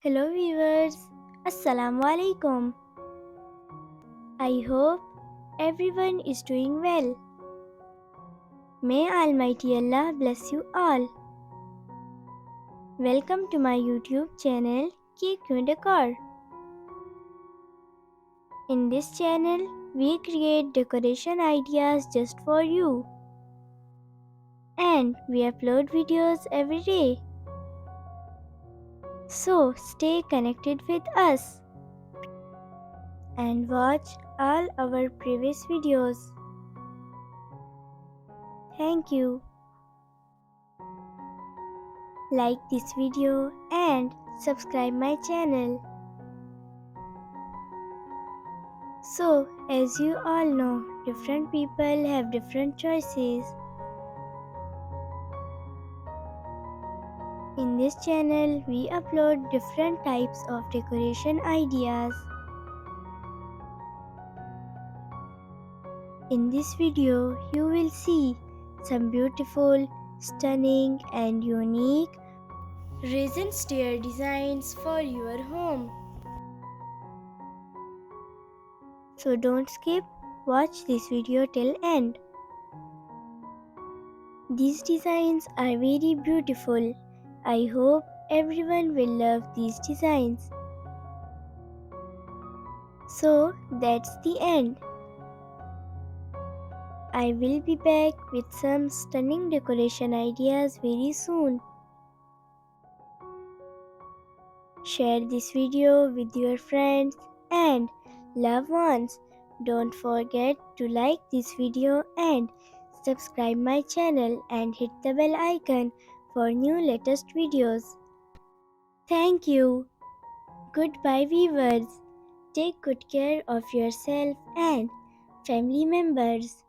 Hello viewers, Assalamu alaikum. I hope everyone is doing well. May Almighty Allah bless you all. Welcome to my YouTube channel Decor. In this channel, we create decoration ideas just for you. And we upload videos every day. So stay connected with us and watch all our previous videos. Thank you. Like this video and subscribe my channel. So, as you all know, different people have different choices. In this channel, we upload different types of decoration ideas. In this video, you will see some beautiful, stunning and unique resin stair designs for your home. So don't skip, watch this video till end. These designs are very beautiful. I hope everyone will love these designs. So that's the end. I will be back with some stunning decoration ideas very soon. Share this video with your friends and loved ones. Don't forget to like this video and subscribe my channel and hit the bell icon for new latest videos. Thank you. Goodbye viewers. Take good care of yourself and family members.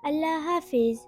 Allah Hafiz.